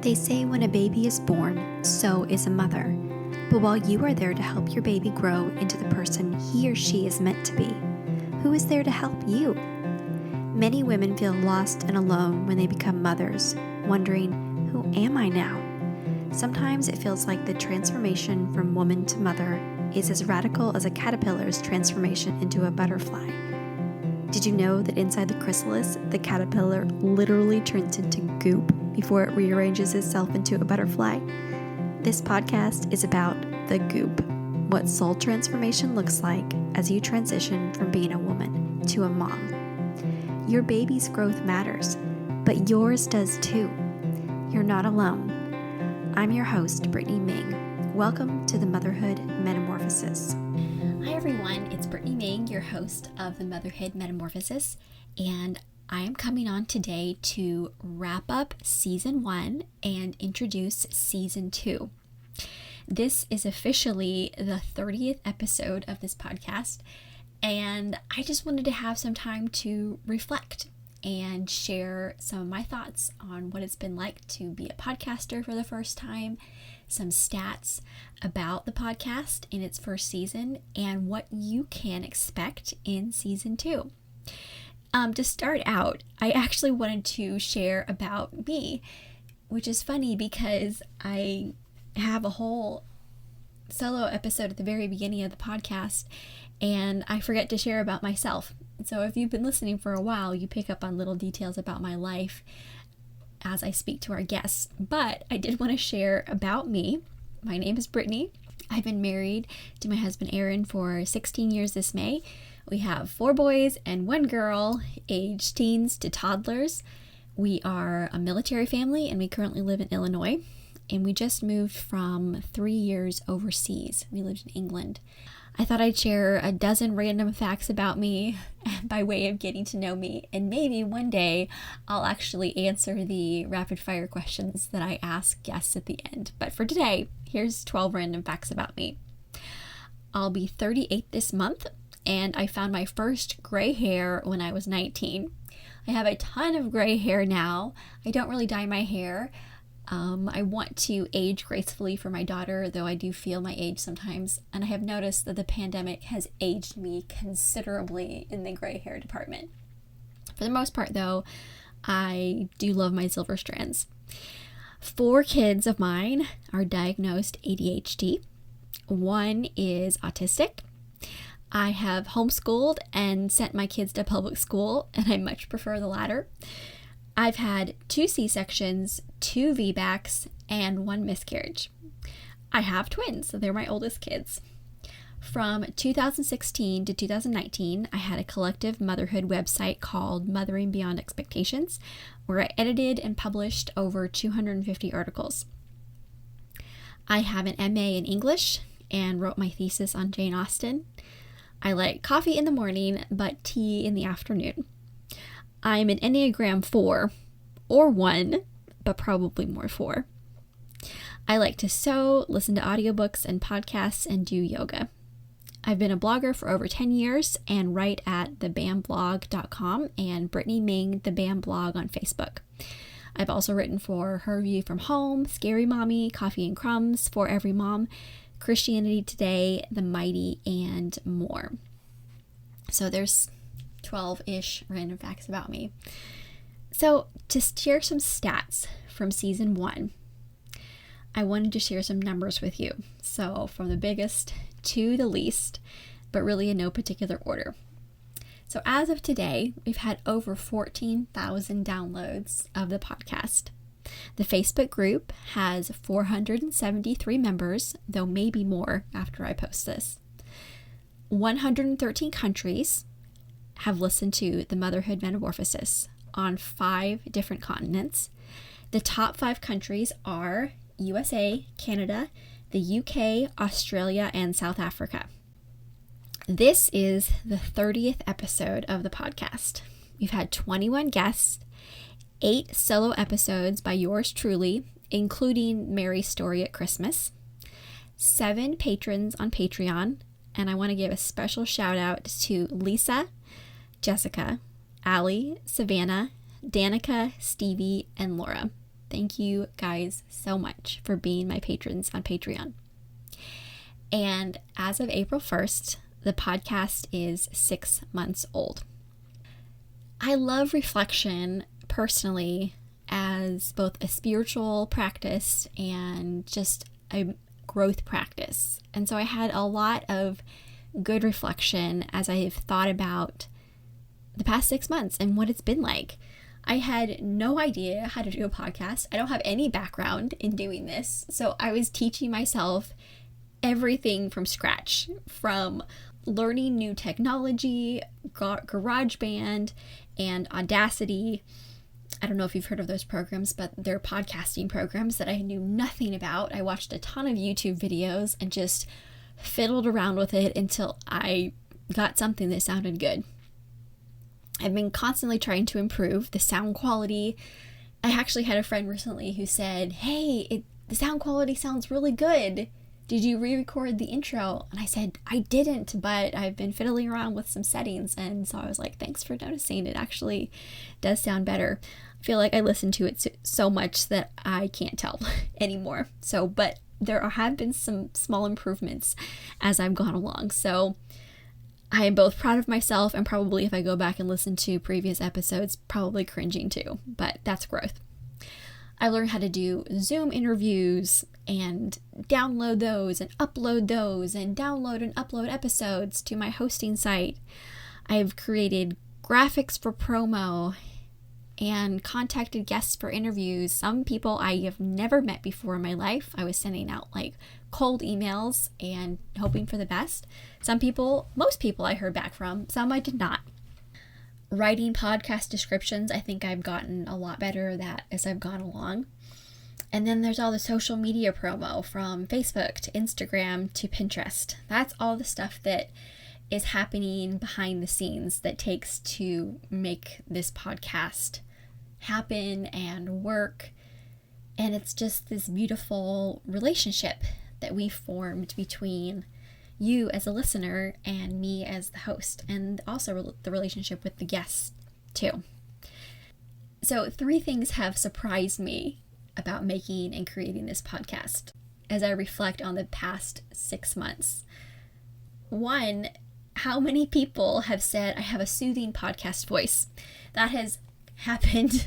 They say when a baby is born, so is a mother. But while you are there to help your baby grow into the person he or she is meant to be, who is there to help you? Many women feel lost and alone when they become mothers, wondering, who am I now? Sometimes it feels like the transformation from woman to mother is as radical as a caterpillar's transformation into a butterfly. Did you know that inside the chrysalis, the caterpillar literally turns into goop before it rearranges itself into a butterfly? This podcast is about the goop, what soul transformation looks like as you transition from being a woman to a mom. Your baby's growth matters, but yours does too. You're not alone. I'm your host, Brittany Meng. Welcome to the Motherhood Metamorphosis. Hi everyone, it's Brittany Meng, your host of the Motherhood Metamorphosis, and I am coming on today to wrap up Season 1 and introduce Season 2. This is officially the 30th episode of this podcast, and I just wanted to have some time to reflect and share some of my thoughts on what it's been like to be a podcaster for the first time, some stats about the podcast in its first season, and what you can expect in Season 2. To start out, I actually wanted to share about me, which is funny because I have a whole solo episode at the very beginning of the podcast, and I forget to share about myself. So if you've been listening for a while, you pick up on little details about my life as I speak to our guests. But I did want to share about me. My name is Brittany. I've been married to my husband Aaron for 16 years this May. We have 4 boys and 1 girl, aged teens to toddlers. We are a military family and we currently live in Illinois. And we just moved from 3 years overseas. We lived in England. I thought I'd share a dozen random facts about me by way of getting to know me. And maybe one day I'll actually answer the rapid fire questions that I ask guests at the end. But for today, here's 12 random facts about me. I'll be 38 this month, and I found my first gray hair when I was 19. I have a ton of gray hair now. I don't really dye my hair. I want to age gracefully for my daughter, though I do feel my age sometimes, and I have noticed that the pandemic has aged me considerably in the gray hair department. For the most part, though, I do love my silver strands. 4 kids of mine are diagnosed ADHD. 1 is autistic. I have homeschooled and sent my kids to public school, and I much prefer the latter. I've had 2 C-sections, 2 VBACs, and 1 miscarriage. I have twins, so they're my oldest kids. From 2016 to 2019, I had a collective motherhood website called Mothering Beyond Expectations, where I edited and published over 250 articles. I have an MA in English and wrote my thesis on Jane Austen. I like coffee in the morning, but tea in the afternoon. I'm an Enneagram 4, or 1, but probably more 4. I like to sew, listen to audiobooks and podcasts, and do yoga. I've been a blogger for over 10 years and write at thebamblog.com and Brittany Meng, the Bam Blog on Facebook. I've also written for Her View from Home, Scary Mommy, Coffee and Crumbs, For Every Mom, Christianity Today, The Mighty, and more. So there's 12-ish random facts about me. So to share some stats from Season 1, I wanted to share some numbers with you. So from the biggest to the least, but really in no particular order. So as of today, we've had over 14,000 downloads of the podcast. The Facebook group has 473 members, though maybe more after I post this. 113 countries have listened to the Motherhood Metamorphosis on 5 different continents. The top 5 countries are USA, Canada, the UK, Australia, and South Africa. This is the 30th episode of the podcast. We've had 21 guests, 8 solo episodes by yours truly, including Mary's Story at Christmas, 7 patrons on Patreon, and I want to give a special shout out to Lisa, Jessica, Allie, Savannah, Danica, Stevie, and Laura. Thank you guys so much for being my patrons on Patreon. And as of April 1st, the podcast is 6 months old. I love reflection personally as both a spiritual practice and just a growth practice. And so I had a lot of good reflection as I have thought about the past 6 months and what it's been like. I had no idea how to do a podcast. I don't have any background in doing this. So I was teaching myself everything from scratch, from learning new technology, GarageBand, and Audacity. I don't know if you've heard of those programs, but they're podcasting programs that I knew nothing about. I watched a ton of YouTube videos and just fiddled around with it until I got something that sounded good. I've been constantly trying to improve the sound quality. I actually had a friend recently who said, hey, the sound quality sounds really good. Did you re-record the intro? And I said, I didn't, but I've been fiddling around with some settings. And so I was like, thanks for noticing. It actually does sound better. I feel like I listen to it so much that I can't tell anymore. But there have been some small improvements as I've gone along. So I am both proud of myself and probably if I go back and listen to previous episodes, probably cringing too, but that's growth. I learned how to do Zoom interviews and download those and download and upload episodes to my hosting site. I've created graphics for promo and contacted guests for interviews. Some people I have never met before in my life. I was sending out like cold emails and hoping for the best. Most people I heard back from, some I did not. Writing podcast descriptions, I think I've gotten a lot better at that as I've gone along. And then there's all the social media promo from Facebook to Instagram to Pinterest. That's all the stuff that is happening behind the scenes that takes to make this podcast happen and work. And it's just this beautiful relationship that we formed between you as a listener and me as the host, and also the relationship with the guests too. So 3 things have surprised me about making and creating this podcast as I reflect on the past 6 months. 1, how many people have said I have a soothing podcast voice? That has happened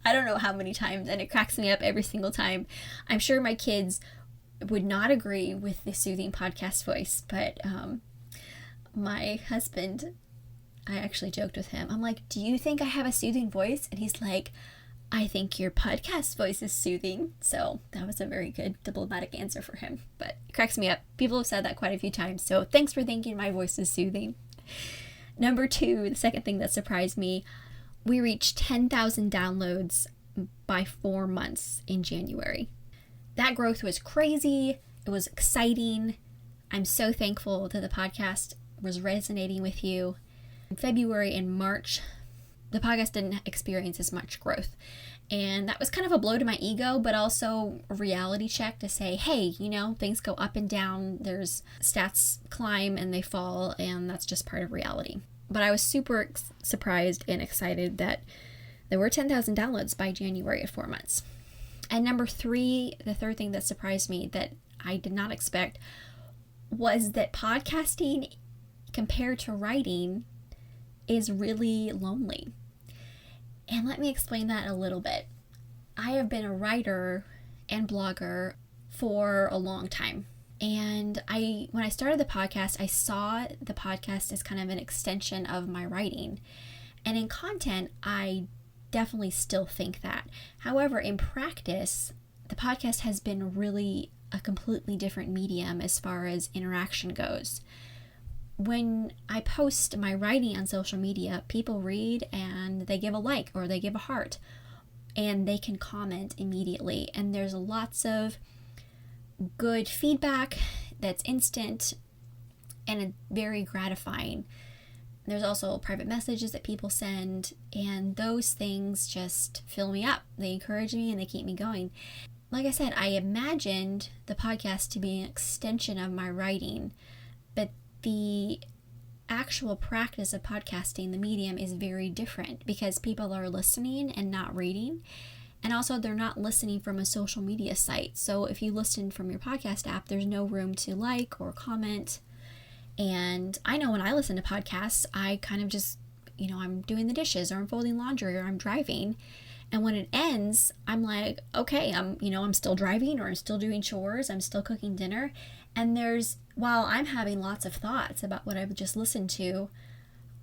I don't know how many times, and it cracks me up every single time. I'm sure my kids would not agree with the soothing podcast voice, but my husband, I actually joked with him. I'm like, do you think I have a soothing voice? And he's like, I think your podcast voice is soothing. So that was a very good diplomatic answer for him, but it cracks me up. People have said that quite a few times, so thanks for thinking my voice is soothing. Number 2, the second thing that surprised me, we reached 10,000 downloads by 4 months in January. That growth was crazy. It was exciting. I'm so thankful that the podcast was resonating with you. In February and March, the podcast didn't experience as much growth. And that was kind of a blow to my ego, but also a reality check to say, hey, things go up and down. There's stats climb and they fall, and that's just part of reality. But I was super surprised and excited that there were 10,000 downloads by January at 4 months. And number 3, the third thing that surprised me that I did not expect was that podcasting compared to writing is really lonely. And let me explain that a little bit. I have been a writer and blogger for a long time. And when I started the podcast, I saw the podcast as kind of an extension of my writing. And in content, I definitely still think that. However, in practice, the podcast has been really a completely different medium as far as interaction goes. When I post my writing on social media, people read and they give a like or they give a heart and they can comment immediately. And there's lots of good feedback that's instant and very gratifying. There's also private messages that people send, and those things just fill me up. They encourage me and they keep me going. Like I said, I imagined the podcast to be an extension of my writing, but the actual practice of podcasting, the medium, is very different because people are listening and not reading. And also, they're not listening from a social media site. So if you listen from your podcast app, there's no room to like or comment. And I know when I listen to podcasts, I kind of just, I'm doing the dishes, or I'm folding laundry, or I'm driving. And when it ends, I'm like, okay, I'm still driving, or I'm still doing chores, I'm still cooking dinner. And while I'm having lots of thoughts about what I've just listened to,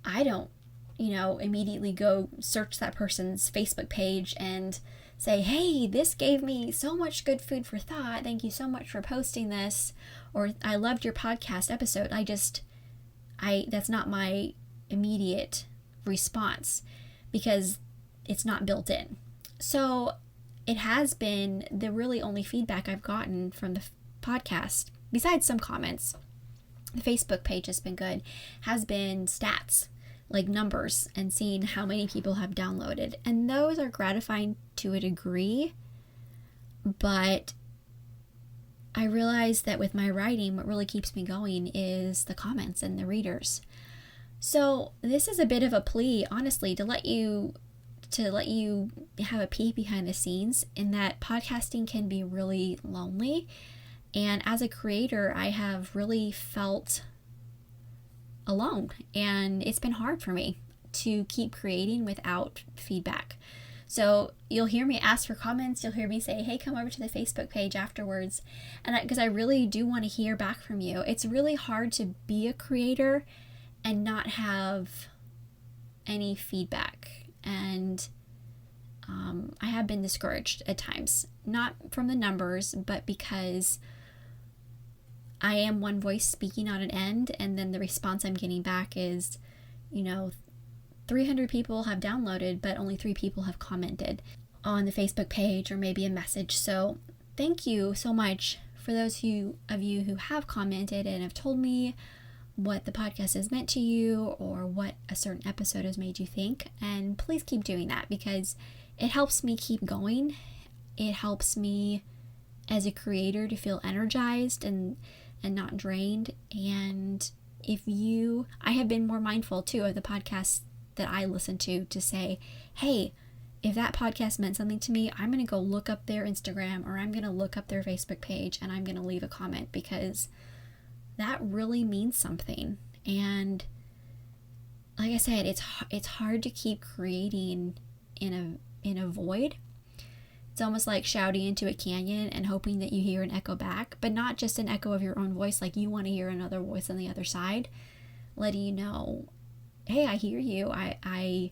I don't, immediately go search that person's Facebook page and say, hey, this gave me so much good food for thought. Thank you so much for posting this. Or I loved your podcast episode. That's not my immediate response because it's not built in. So it has been the really only feedback I've gotten from the podcast, besides some comments. The Facebook page has been good, has been stats, like numbers, and seeing how many people have downloaded. And those are gratifying to a degree, but I realize that with my writing, what really keeps me going is the comments and the readers. So this is a bit of a plea, honestly, to let you have a peek behind the scenes, in that podcasting can be really lonely. And as a creator, I have really felt alone, and it's been hard for me to keep creating without feedback. So you'll hear me ask for comments, you'll hear me say, hey, come over to the Facebook page afterwards, and because I really do want to hear back from you. It's really hard to be a creator and not have any feedback, and I have been discouraged at times, not from the numbers, but because I am one voice speaking on an end, and then the response I'm getting back is, 300 people have downloaded, but only 3 people have commented on the Facebook page, or maybe a message. So thank you so much for those of you who have commented and have told me what the podcast has meant to you, or what a certain episode has made you think. And please keep doing that, because it helps me keep going. It helps me as a creator to feel energized and not drained. And I have been more mindful too of the podcasts that I listen to say, hey, if that podcast meant something to me, I'm going to go look up their Instagram, or I'm going to look up their Facebook page, and I'm going to leave a comment, because that really means something. And like I said, it's hard to keep creating in a void. It's almost like shouting into a canyon and hoping that you hear an echo back, but not just an echo of your own voice, like you want to hear another voice on the other side, letting you know, hey, I hear you, I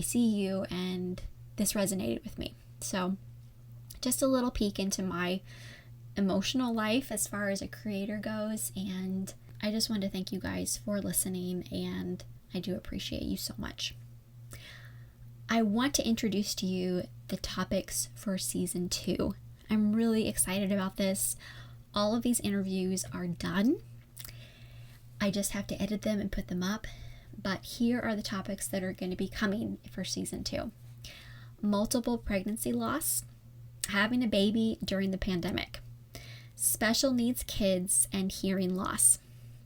see you, and this resonated with me. So just a little peek into my emotional life as far as a creator goes, and I just want to thank you guys for listening, and I do appreciate you so much. I want to introduce to you the topics for season 2. I'm really excited about this. All of these interviews are done. I just have to edit them and put them up. But here are the topics that are going to be coming for season 2. Multiple pregnancy loss, having a baby during the pandemic, special needs kids and hearing loss,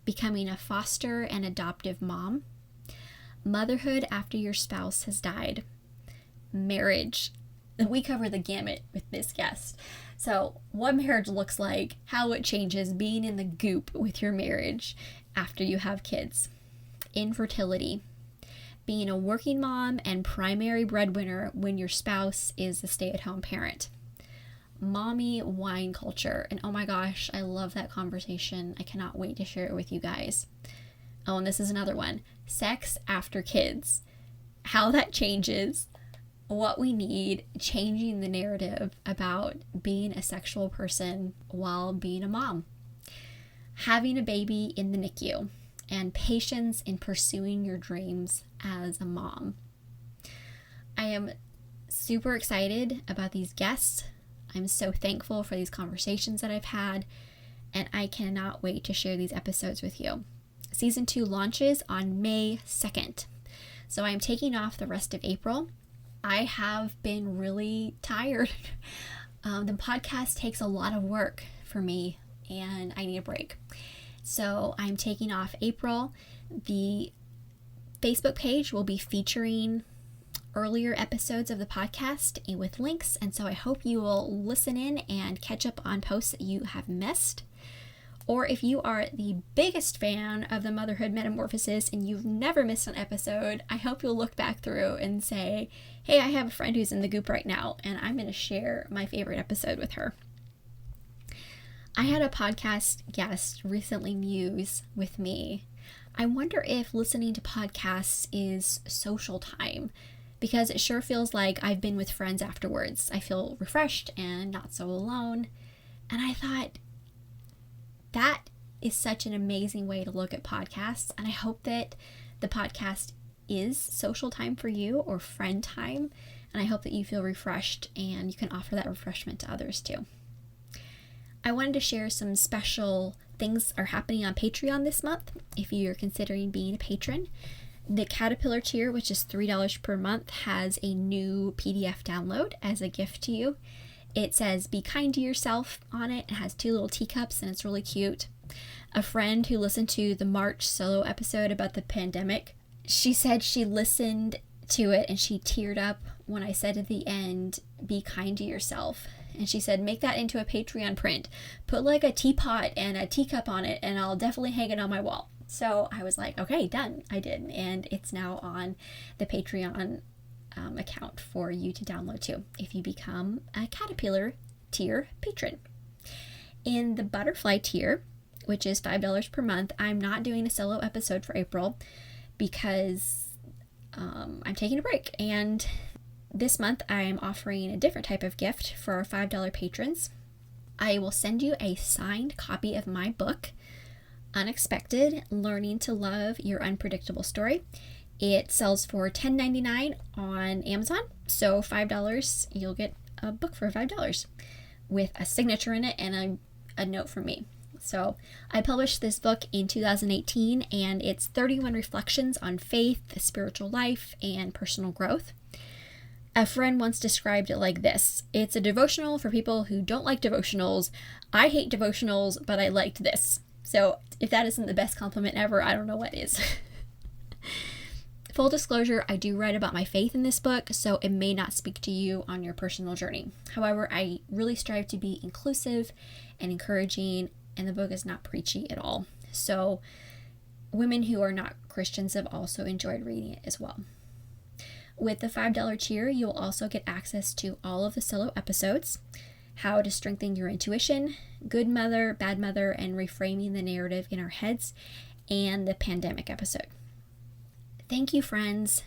becoming a foster and adoptive mom, motherhood after your spouse has died, marriage. We cover the gamut with this guest. So what marriage looks like, how it changes, being in the goop with your marriage after you have kids, infertility, being a working mom and primary breadwinner when your spouse is a stay-at-home parent, mommy wine culture. And oh my gosh, I love that conversation. I cannot wait to share it with you guys. Oh, and this is another one. Sex after kids. How that changes, what we need, changing the narrative about being a sexual person while being a mom. Having a baby in the NICU, and patience in pursuing your dreams as a mom. I am super excited about these guests. I'm so thankful for these conversations that I've had, and I cannot wait to share these episodes with you. Season 2 launches on May 2nd, so I'm taking off the rest of April. I have been really tired. The podcast takes a lot of work for me, and I need a break. So I'm taking off April. The Facebook page will be featuring earlier episodes of the podcast with links, and so I hope you will listen in and catch up on posts that you have missed. Or if you are the biggest fan of the Motherhood Metamorphosis and you've never missed an episode, I hope you'll look back through and say, hey, I have a friend who's in the group right now, and I'm going to share my favorite episode with her. I had a podcast guest recently muse with me. I wonder if listening to podcasts is social time, because it sure feels like I've been with friends afterwards. I feel refreshed and not so alone. And I thought, that is such an amazing way to look at podcasts, and I hope that the podcast is social time for you or friend time, and I hope that you feel refreshed and you can offer that refreshment to others too. I wanted to share some special things are happening on Patreon this month if you're considering being a patron. The Caterpillar tier, which is $3 per month, has a new PDF download as a gift to you. It says "Be kind to yourself" on it. It has 2 little teacups and it's really cute. A friend who listened to the March solo episode about the pandemic, she said she listened to it and she teared up when I said at the end, "Be kind to yourself." And she said, make that into a Patreon print. Put like a teapot and a teacup on it and I'll definitely hang it on my wall. So I was like, okay, done. I did. And it's now on the Patreon account for you to download too if you become a Caterpillar tier patron. In the Butterfly tier, which is $5 per month, I'm not doing a solo episode for April because I'm taking a break, and this month I am offering a different type of gift for our $5 patrons. I will send you a signed copy of my book, Unexpected: Learning to Love Your Unpredictable Story. It sells for $10.99 on Amazon, so $5, you'll get a book for $5 with a signature in it and a note from me. So I published this book in 2018, and it's 31 reflections on faith, the spiritual life, and personal growth. A friend once described it like this: it's a devotional for people who don't like devotionals. I hate devotionals, but I liked this. So if that isn't the best compliment ever, I don't know what is. Full disclosure, I do write about my faith in this book, so it may not speak to you on your personal journey. However, I really strive to be inclusive and encouraging, and the book is not preachy at all. So women who are not Christians have also enjoyed reading it as well. With the $5 tier, you will also get access to all of the solo episodes, how to strengthen your intuition, good mother, bad mother, and reframing the narrative in our heads, and the pandemic episode. Thank you, friends,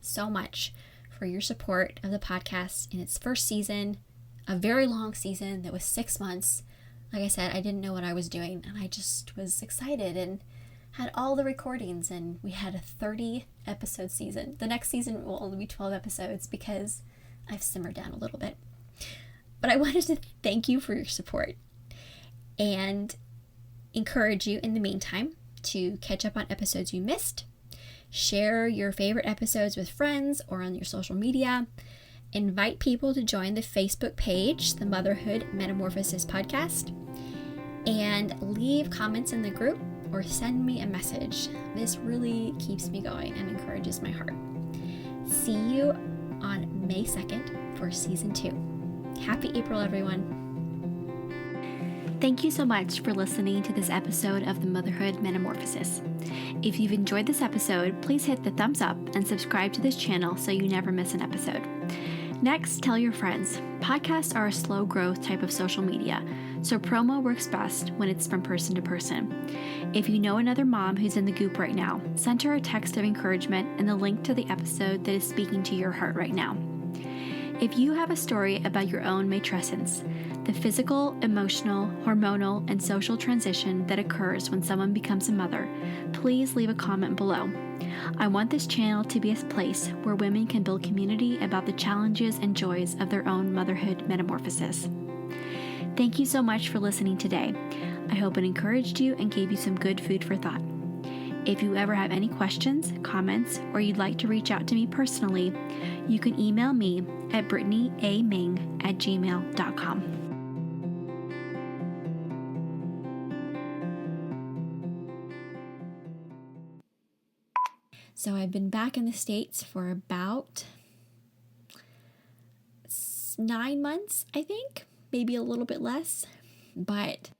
so much for your support of the podcast in its first season, a very long season that was 6 months. Like I said, I didn't know what I was doing, and I just was excited and had all the recordings, and we had a 30 episode season. The next season will only be 12 episodes because I've simmered down a little bit. But I wanted to thank you for your support and encourage you in the meantime to catch up on episodes you missed. Share your favorite episodes with friends or on your social media. Invite people to join the Facebook page, the Motherhood Metamorphosis Podcast, and leave comments in the group or send me a message. This really keeps me going and encourages my heart. See you on May 2nd for Season 2. Happy April, everyone. Thank you so much for listening to this episode of the Motherhood Metamorphosis. If you've enjoyed this episode, please hit the thumbs up and subscribe to this channel so you never miss an episode. Next, tell your friends. Podcasts are a slow growth type of social media, so promo works best when it's from person to person. If you know another mom who's in the goop right now, send her a text of encouragement and the link to the episode that is speaking to your heart right now. If you have a story about your own matrescence, the physical, emotional, hormonal, and social transition that occurs when someone becomes a mother, please leave a comment below. I want this channel to be a place where women can build community about the challenges and joys of their own motherhood metamorphosis. Thank you so much for listening today. I hope it encouraged you and gave you some good food for thought. If you ever have any questions, comments, or you'd like to reach out to me personally, you can email me at brittanyameng@gmail.com. So I've been back in the States for about 9 months, I think, maybe a little bit less. But